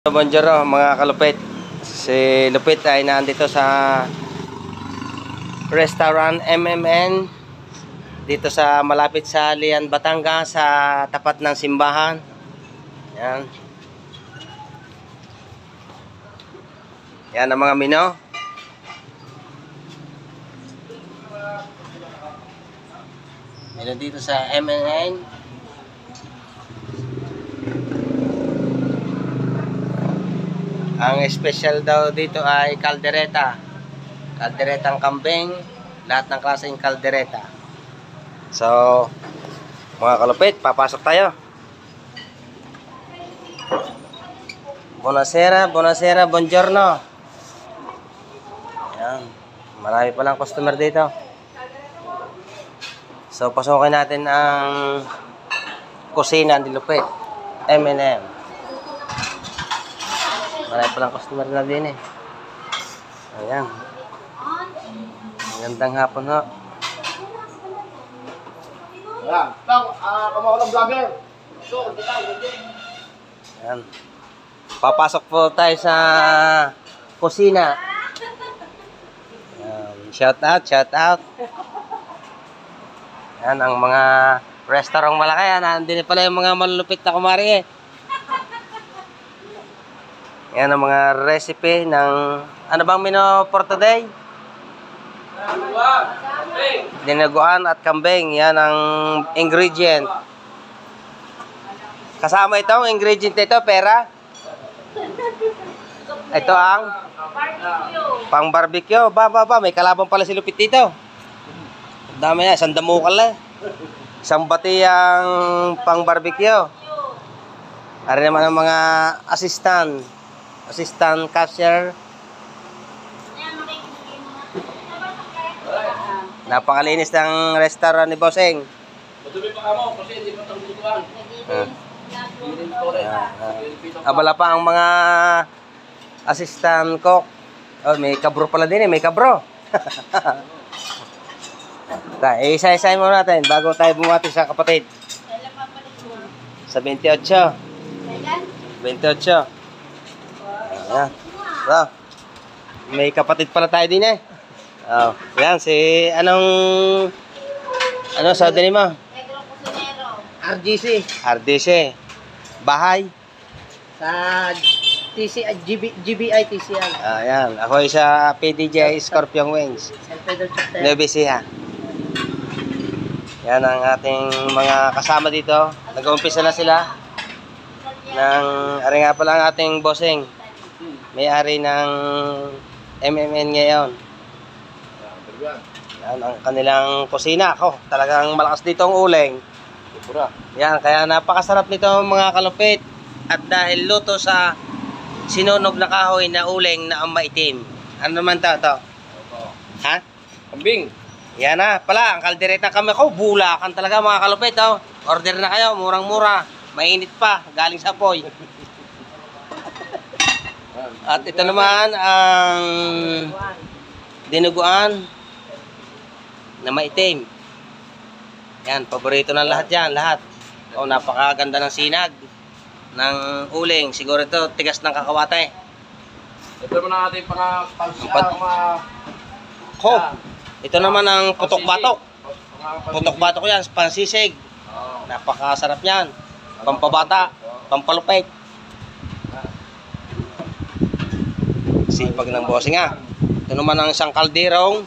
Bonjour mga kalupit. Si Lupit ay nandito sa restaurant MMN dito sa malapit sa Lian, Batangas, sa tapat ng simbahan. Yan. Yan ang mga menu. Menu dito sa MMN. Ang special daw dito ay kaldereta. Kalderetang kambing, lahat ng klaseng kaldereta. So, mga kalupit, papasok tayo. Buonasera, buonasera, buongiorno. Ayan, marami palang customer dito. So, pasukin natin ang kusina ni Lupit, M&M. Marami palang customer na din eh. Ayan. Magandang hapon ho. Ayan. Kamawa ng vlogger. Ayan. Papasok po tayo sa kusina. Ayan. Shout out, shout out. Ayan ang mga restaurant malaki. Nandun pala yung mga malulupit na kumari eh. Yan ang mga recipe ng ano bang menu for today? Dinaguan at kambing. Yan ang ingredient. Kasama itong ingredient ito, pera. Ito ang pang barbecue. Ba, may kalabang pala si Lupit dito. Dami yan, isang damukal eh. Isang bati ang pang barbecue. Ari naman ang mga assistant cashier. Napakalinis ng restaurant ni Bossing. Matuloy pa kamo kasi hindi pa tanggutuan. Abala pa ang mga assistant cook. Oh, may kabro pala din eh, may kabro. Isa-isahin muna natin bago tayo bumati sa kapatid. Sa 28. 28. Ayan. So, may kapatid pala tayo din eh. Oh, yan si ano sa din mo? RDC. Bahay Sa GBI TCI. Ayan, ako sa PDJ Scorpion Wings. San Pedro Chapter. Nebisiha. Yan ang ating mga kasama dito. Nag-uumpisa na sila. Ari nga pala ang ating bossing. May-ari ng MMN ngayon. Yan ang kanilang kusina. Ako, talagang malakas dito ang uling. Yan, kaya napakasarap nito mga kalupit. At dahil luto sa sinunog na kahoy na uling na ang maitim. Ano naman to? Ha? Kambing. Yan na, pala, ang kaldereta kami ko, bulakan talaga mga kalupit. Oh. Order na kayo, murang-mura. Mainit pa, galing sa Poy. At ito naman ang dinuguan na maitim. Yan, paborito ng lahat yan, lahat. Oh, napakaganda ng sinag ng uling. Siguro ito, tigas ng kakawate. Ito naman ang ating Ito naman ang putok-batok. Putok-batok yan, pansisig. Napakasarap yan. Pampabata, pampalupit. Sipag ng bossing nga. Ito naman ang isang kalderong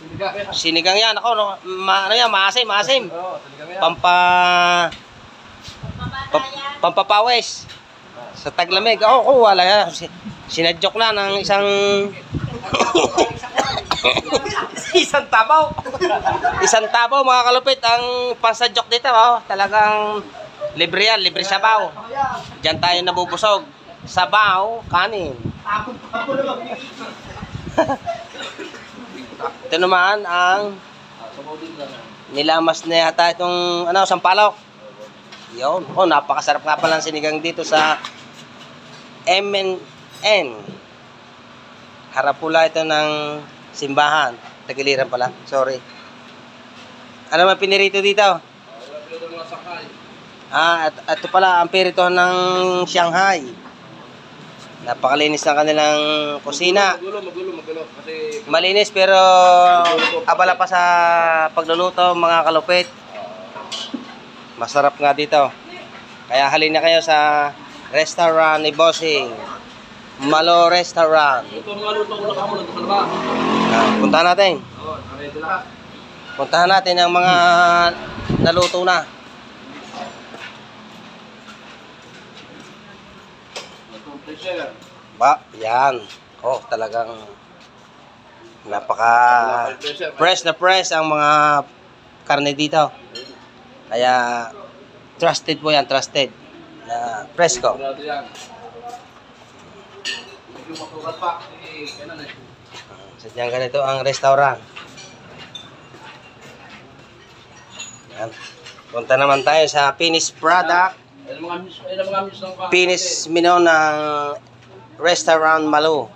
sinigang yan. Ako, no, maasim. Pampapawis sa taglamig. Wala yan. Sinadyok na ng isang isang tabaw mga kalupit ang pansadyok dito. Talagang libre yan, libre sabaw. Diyan tayo nabubusog. Sabaw, kanin. Ito naman ang nilamas na yata itong sampalok. Yun. Napakasarap nga pala ng sinigang dito sa MNN. Harap pula ito ng simbahan. Tagiliran pala. Sorry. Ano man pinirito dito? Ito pala ang pirito ng Shanghai. Napakalinis ng kanilang kusina. Magulo. Kasi Malinis pero abala pa sa pagluluto mga kalupit. Masarap nga dito. Kaya halina kayo sa restaurant ni Bossing. Malo Restaurant. ito mga luto ko lang nandun sa labas. Puntahan natin. Oo, ready lahat. Puntahan natin ang mga naluto na. Itong pressure. Ba, yan. Oh, talagang napaka fresh na fresh ang mga karne dito. Kaya trusted po yan, trusted. Na fresco. Sigurado yan. Medyo masukat pa. Kailan eh. Sadyang ganito ang restaurant. Yan. Punta naman tayo sa finished product. Ayun mga miss ng Finished menu ng Restaurant Malo.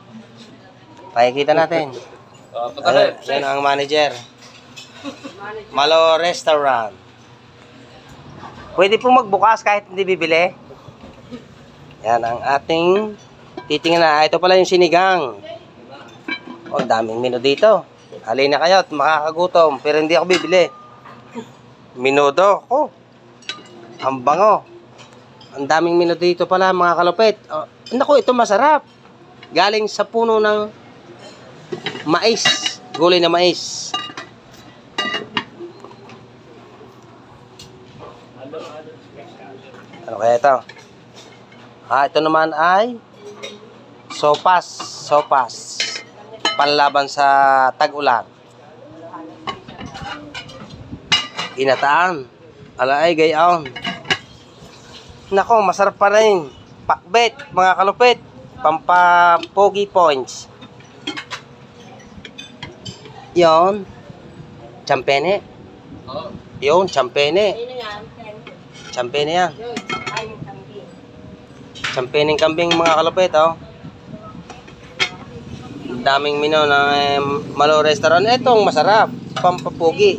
Pakikita natin. Ayun, yan ang manager. Malo Restaurant. Pwede pong magbukas kahit hindi bibili. Yan ang ating titingnan na. Ito pala yung sinigang. Oh, daming menu dito. Halina kayo at makakagutom. Pero hindi ako bibili. Minudo. Oh, ang bango. Ang daming menu dito pala mga kalupit. Oh, naku, ito masarap. Galing sa puno ng mais. Gulay na mais. Ano kaya ito? Ito naman ay sopas. Sopas. Panlaban sa tag-ulan. Ginataan. Alaay, gayaon. Nako, masarap pa rin. Pakbet, mga kalupit. Pampapogi points. Yon. Champene. Yon, champene. Champene yan. Champeneng kambing mga kalupit, oh. Daming menu ng Malo Restaurant. Etong masarap. Pampapogi.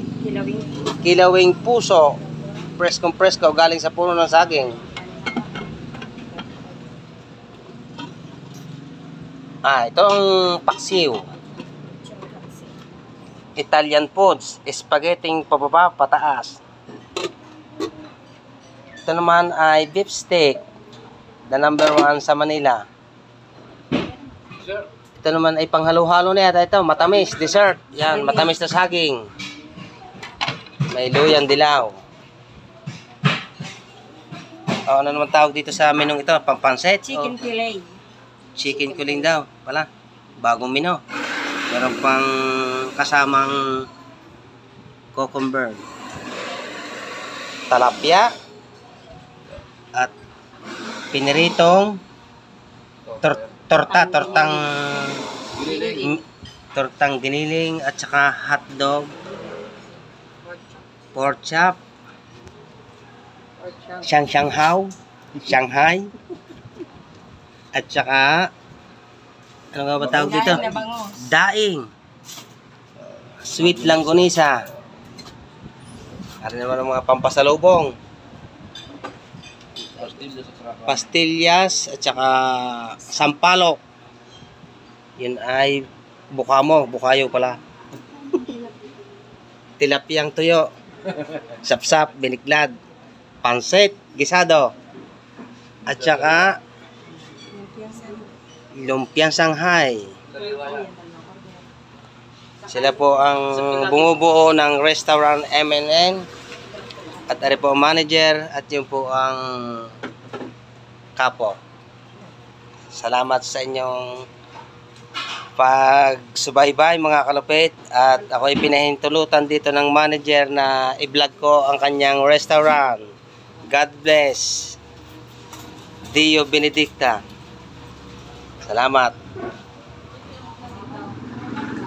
Kilawing puso. Preskong presko galing sa puno ng saging. Ito ang paksiw. Italian foods. Spaghetti pababa, pataas. Ito naman ay beef steak. The number 1 sa Manila. Ito naman ay panghalo-halo na yata ito. Matamis, dessert. Yan, matamis na saging. May luyang dilaw. Ano naman tawag dito sa menong ito? Pampanset? Chicken fillet. Chicken kuling daw. Pala. Bagong menu. Meron pang kasamang cucumber. Talapia. At piniritong tortang giniling at saka hotdog, pork chop, Shanghai, at saka ano nga ba tawag dito? Daing. Sweet langgonisa. Ano naman ang mga pampasalubong? Pastillas at saka sampalok. Yun ay bukayo pala. Tilapiyang tuyo. Sapsap, biniklad. Pansit, gisado. At saka lumpiang Shanghai. Sila po ang bumubuo ng restaurant MNN. At ari po ang manager at yun po ang kapo. Salamat sa inyong pagsubaybay mga kalupit. At ako ay pinahintulutan dito ng manager na i-vlog ko ang kanyang restaurant. God bless. Dio Benedicta. Salamat.